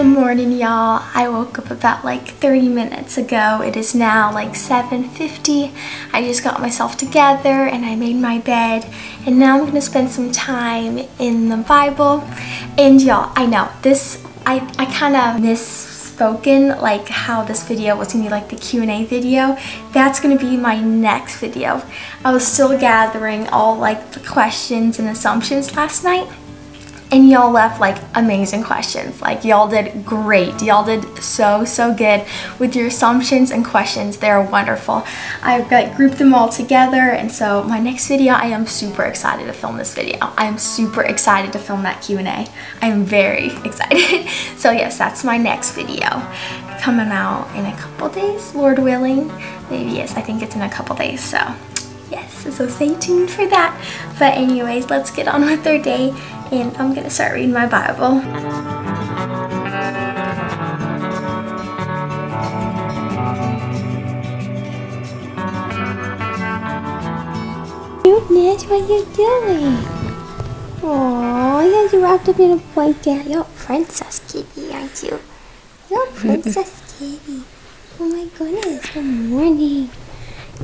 Good morning, y'all. I woke up about like 30 minutes ago. It is now like 7:50. I just got myself together and I made my bed, and now I'm gonna spend some time in the Bible. And y'all, I know this, I kind of misspoken like how this video was gonna be like the Q&A video. That's gonna be my next video. I was still gathering all like the questions and assumptions last night, and y'all left like amazing questions. Like y'all did great. Y'all did so good with your assumptions and questions. They're wonderful. I've like grouped them all together, and so my next video, I am super excited to film this video. I am super excited to film that Q&A. I am very excited. So yes, that's my next video coming out in a couple days, Lord willing. Maybe, yes, I think it's in a couple days. So yes, so stay tuned for that. But anyways, let's get on with our day, and I'm gonna start reading my Bible. Cuteness, what are you doing? Aww, yeah, you wrapped up in a blanket. You're princess kitty, aren't you? You're princess kitty. Oh my goodness, good morning.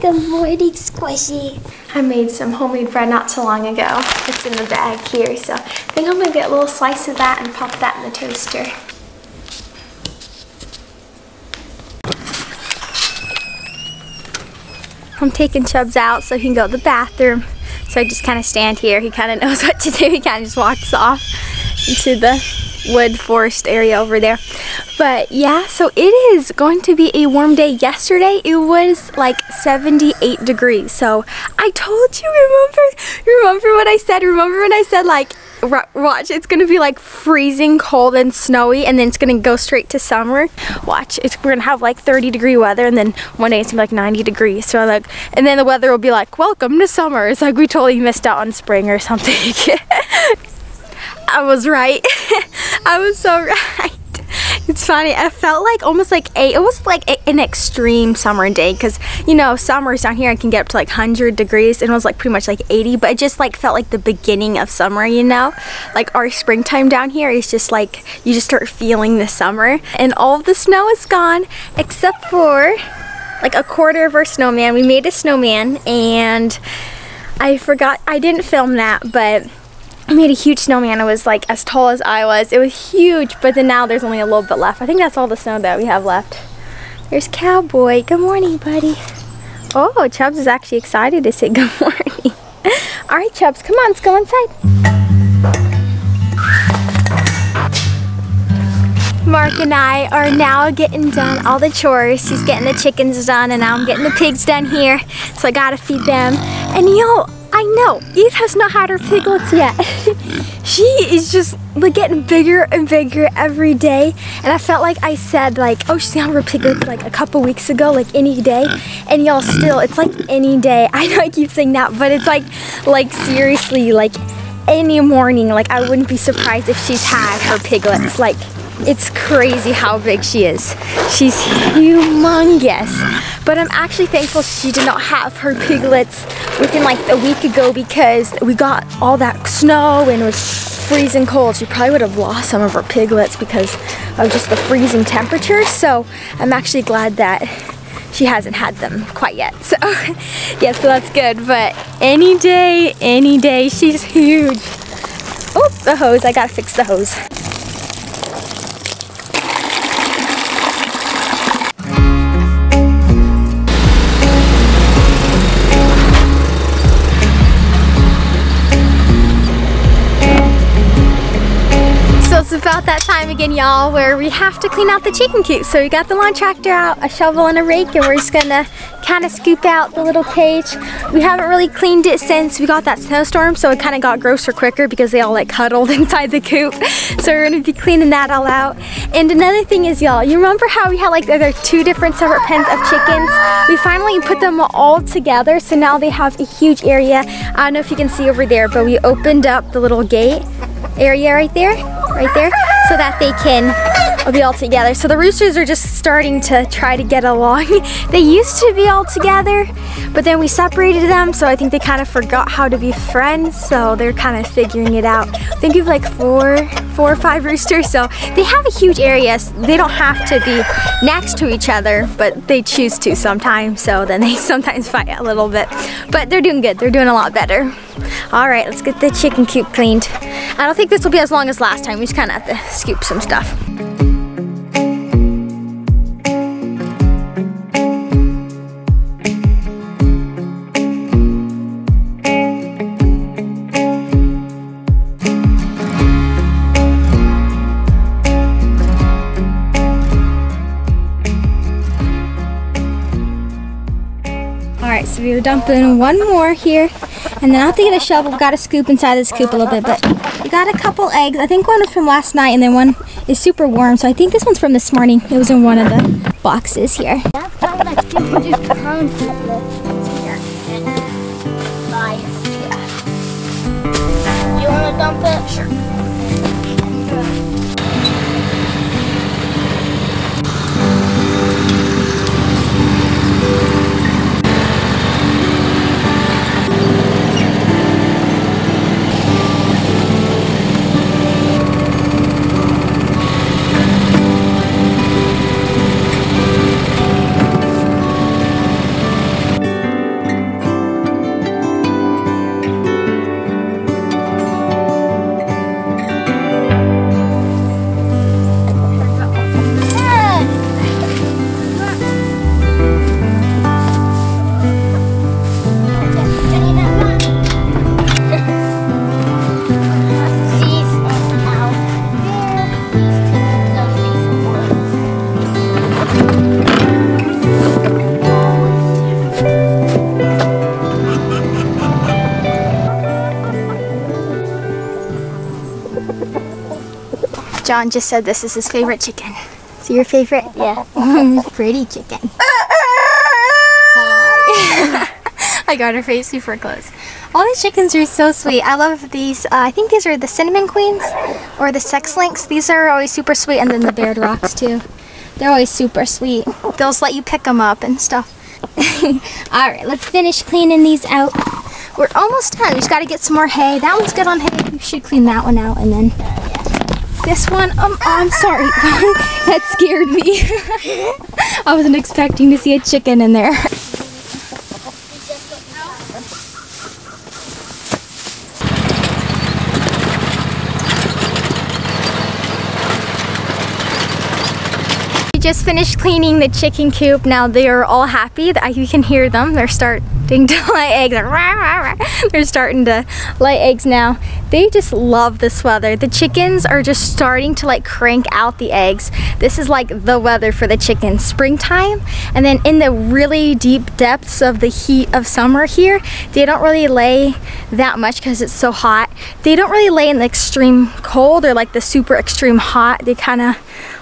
Good morning, Squishy. I made some homemade bread not too long ago. It's in the bag here, so I think I'm gonna get a little slice of that and pop that in the toaster. I'm taking Chubbs out so he can go to the bathroom. So I just kind of stand here. He kind of knows what to do. He kind of just walks off into the wood forest area over there. But yeah, so it is going to be a warm day. Yesterday it was like 78 degrees. So I told you, remember what I said? Remember when I said like, watch, it's gonna be like freezing cold and snowy, and then it's gonna go straight to summer. Watch, we're gonna have like 30-degree weather, and then one day it's gonna be like 90 degrees. So like, and then the weather will be like, welcome to summer. It's like we totally missed out on spring or something. I was right. I was so right. It's funny, I felt like almost like it was like an extreme summer day, because you know, summers down here I can get up to like 100 degrees, and it was like pretty much like 80, but it just like felt like the beginning of summer, you know? Like our springtime down here is just like, you just start feeling the summer, and all of the snow is gone except for like a quarter of our snowman. We made a snowman, and I forgot, I didn't film that, but I made a huge snowman. It was like as tall as I was. It was huge, but then now there's only a little bit left. I think that's all the snow that we have left. There's Cowboy. Good morning, buddy. Oh, Chubbs is actually excited to say good morning. All right, Chubbs, come on, let's go inside. Mark and I are now getting done all the chores. He's getting the chickens done, and now I'm getting the pigs done here. So I gotta feed them. And yo, I know, Eve has not had her piglets yet. She is just like getting bigger and bigger every day. And I felt like I said like, oh, she's gonna have her piglets like a couple weeks ago, like any day. And y'all, still, it's like any day. I know I keep saying that, but it's like seriously, like any morning, like I wouldn't be surprised if she's had her piglets. Like, it's crazy how big she is. She's humongous. But I'm actually thankful she did not have her piglets within like a week ago, because we got all that snow and it was freezing cold. She probably would have lost some of her piglets because of just the freezing temperatures. So I'm actually glad that she hasn't had them quite yet. So yeah, so that's good. But any day, she's huge. Oh, the hose, I gotta fix the hose. It's about that time again, y'all, where we have to clean out the chicken coop. So we got the lawn tractor out, a shovel and a rake, and we're just gonna kind of scoop out the little cage. We haven't really cleaned it since we got that snowstorm, so it kind of got grosser quicker because they all like huddled inside the coop. So we're gonna be cleaning that all out. And another thing is, y'all, you remember how we had like there are two different separate pens of chickens? We finally put them all together, so now they have a huge area. I don't know if you can see over there, but we opened up the little gate. area right there, so that they can be all together. So the roosters are just starting to try to get along. They used to be all together, but then we separated them, so I think they kind of forgot how to be friends, so they're kind of figuring it out. I think we have like four or five roosters, so they have a huge area. They don't have to be next to each other, but they choose to sometimes, so then they sometimes fight a little bit. But they're doing good. They're doing a lot better. All right, let's get the chicken coop cleaned. I don't think this will be as long as last time. We just kind of have to scoop some stuff. Alright, so we were dumping one more here, and then I'll have to get a shovel. We've got to scoop inside this coop a little bit, but we got a couple eggs. I think one was from last night, and then one is super warm, so I think this one's from this morning. It was in one of the boxes here. That's how that you can just constantly here and buy it. You want to dump it? Sure. John just said this is his favorite chicken. So your favorite? Yeah. Pretty chicken. Hi. I got her face super close. All these chickens are so sweet. I love these. I think these are the cinnamon queens or the sex links. These are always super sweet, and then the Baird rocks too. They're always super sweet. They'll just let you pick them up and stuff. All right, let's finish cleaning these out. We're almost done. We just got to get some more hay. That one's good on hay. We should clean that one out, and then this one. Oh, I'm sorry. That scared me. I wasn't expecting to see a chicken in there. We just finished cleaning the chicken coop. Now they are all happy. You can hear them. They're starting to lay eggs. They're starting to lay eggs now. They just love this weather. The chickens are just starting to like crank out the eggs. This is like the weather for the chickens. Springtime, and then in the really deep depths of the heat of summer here, they don't really lay that much because it's so hot. They don't really lay in the extreme cold or like the super extreme hot. They kind of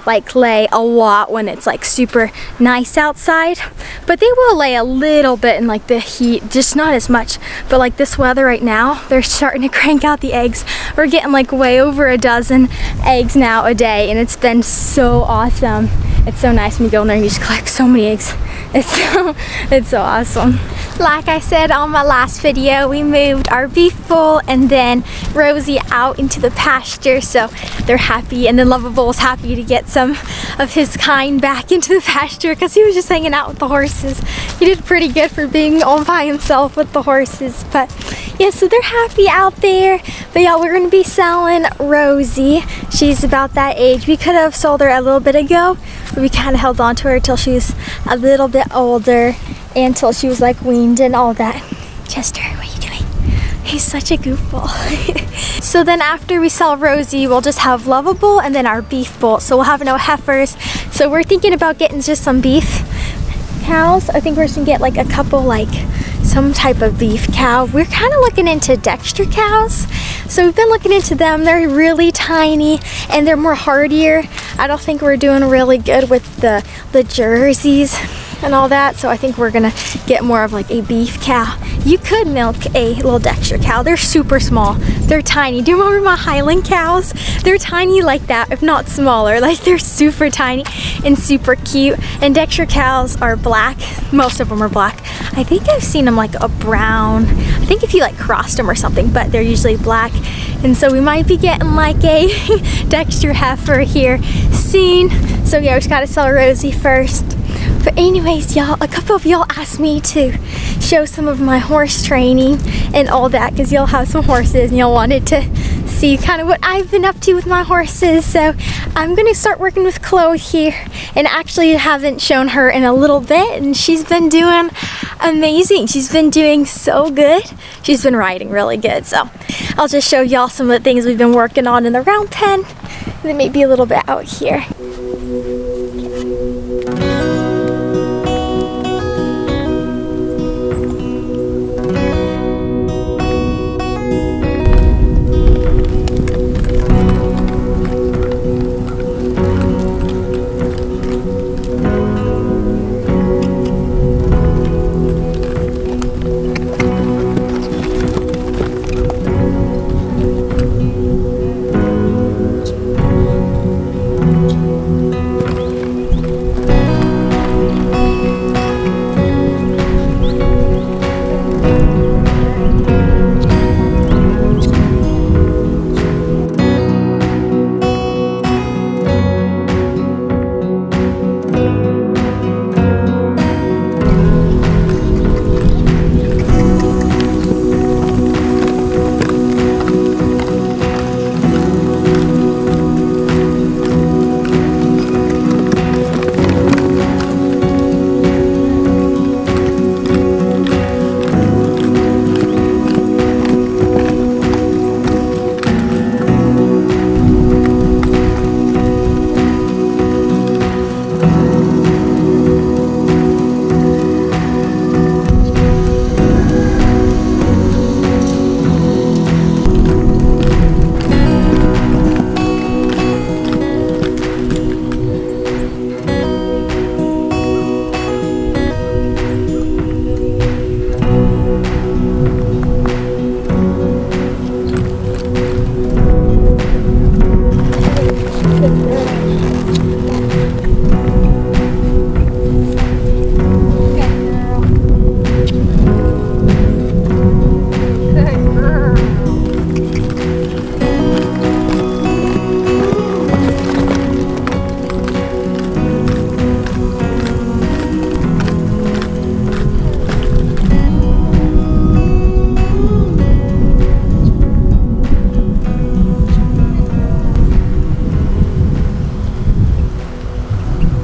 like lay a lot when it's like super nice outside, but they will lay a little bit in like the heat, just not as much. But like this weather right now, they're starting to crank out the eggs. We're getting like way over a dozen eggs now a day, and it's been so awesome. It's so nice when you go in there and you just collect so many eggs. It's so awesome. Like I said on my last video, we moved our beef bull and then Rosie out into the pasture, so they're happy, and then Lovable was happy to get some of his kind back into the pasture because he was just hanging out with the horses. He did pretty good for being all by himself with the horses, but yeah, so they're happy out there. But yeah, we're gonna be selling Rosie. She's about that age. We could have sold her a little bit ago, but we kind of held on to her till she was a little bit older, until she was like weaned and all that. Chester, what are you doing? He's such a goofball. So then after we sell Rosie, we'll just have Lovable and then our beef bull. So we'll have no heifers. So we're thinking about getting just some beef cows. I think we're just gonna get like a couple, like some type of beef cow. We're kind of looking into Dexter cows. So we've been looking into them. They're really tiny and they're more hardier. I don't think we're doing really good with the Jerseys. and all that. So I think we're gonna get more of like a beef cow. You could milk a little Dexter cow. They're super small. They're tiny. Do you remember my Highland cows? They're tiny like that, if not smaller. Like they're super tiny and super cute. And Dexter cows are black. Most of them are black. I think I've seen them like a brown. I think if you like crossed them or something, but they're usually black. And so we might be getting like a Dexter heifer here soon. So yeah, we just gotta sell Rosie first. But anyways, y'all, a couple of y'all asked me to show some of my horse training and all that, because y'all have some horses and y'all wanted to see kind of what I've been up to with my horses. So I'm gonna start working with Chloe here, and actually haven't shown her in a little bit, and she's been doing amazing. She's been doing so good. She's been riding really good. So I'll just show y'all some of the things we've been working on in the round pen, and then maybe a little bit out here.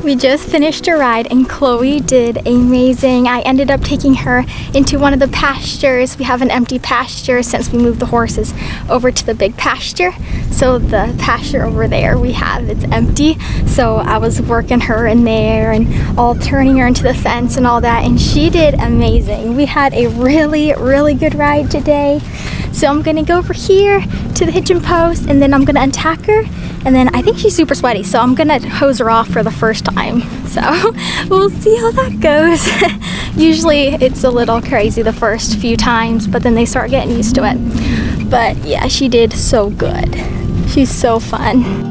We just finished a ride and Chloe did amazing. I ended up taking her into one of the pastures. We have an empty pasture since we moved the horses over to the big pasture. So the pasture over there we have, it's empty. So I was working her in there and all turning her into the fence and all that, and she did amazing. We had a really good ride today. So I'm gonna go over here to the hitching post, and then I'm gonna untack her, and then I think she's super sweaty, so I'm gonna hose her off for the first time. So we'll see how that goes. Usually it's a little crazy the first few times, but then they start getting used to it. But yeah, she did so good. She's so fun.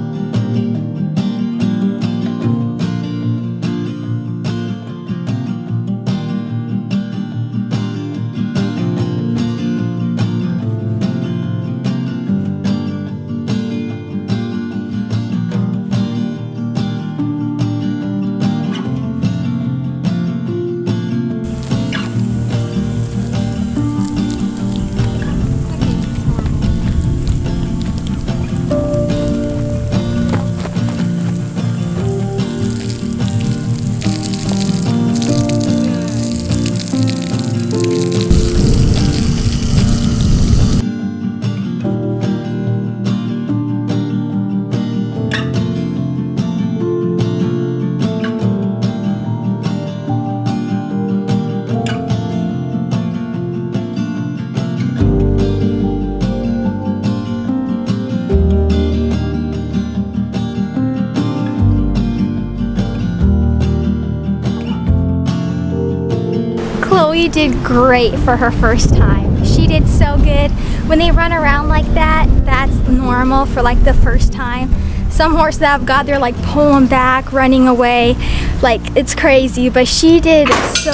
Chloe did great for her first time. She did so good. When they run around like that, that's normal for like the first time. Some horses that I've got, they're like pulling back, running away. Like, it's crazy, but she did so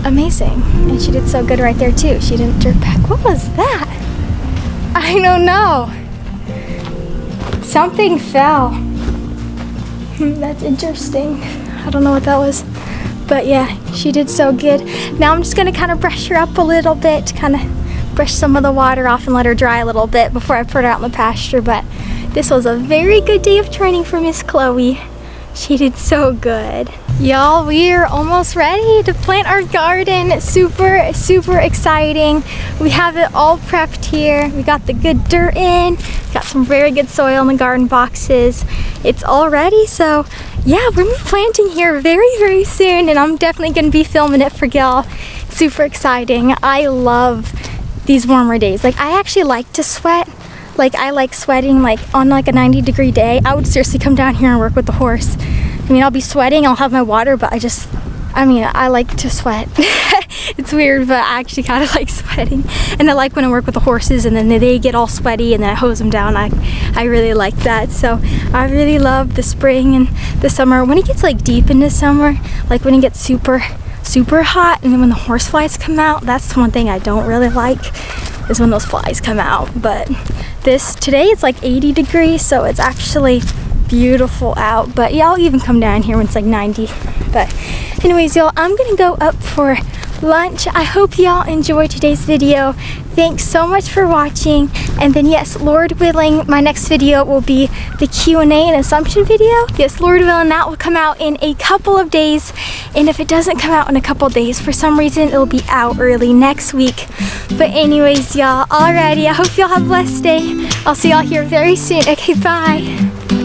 amazing. And she did so good right there too. She didn't jerk back. What was that? I don't know. Something fell. That's interesting. I don't know what that was. But yeah, she did so good. Now I'm just gonna kind of brush her up a little bit, kind of brush some of the water off and let her dry a little bit before I put her out in the pasture. But this was a very good day of training for Miss Chloe. She did so good. Y'all, we're almost ready to plant our garden. Super, super exciting. We have it all prepped here. We got the good dirt in, got some very good soil in the garden boxes. It's all ready, so yeah, we're gonna be planting here very, very soon, and I'm definitely gonna be filming it for y'all. Super exciting. I love these warmer days. Like, I actually like to sweat. Like, I like sweating like on like a 90-degree day. I would seriously come down here and work with the horse. I mean, I'll be sweating, I'll have my water, but I like to sweat. It's weird, but I actually kind of like sweating. And I like when I work with the horses and then they get all sweaty and then I hose them down. I really like that. So I really love the spring and the summer. When it gets like deep into summer, like when it gets super, super hot, and then when the horse flies come out, that's the one thing I don't really like, is when those flies come out. But today it's like 80 degrees, so it's actually beautiful out. But yeah, I'll even come down here when it's like 90. But anyways, y'all, I'm gonna go up for lunch. I hope y'all enjoyed today's video. Thanks so much for watching. And then yes, Lord willing, my next video will be the Q&A and assumption video. Yes, Lord willing, that will come out in a couple of days. And if it doesn't come out in a couple of days, for some reason, it'll be out early next week. But anyways, y'all, alrighty, I hope y'all have a blessed day. I'll see y'all here very soon. Okay, bye.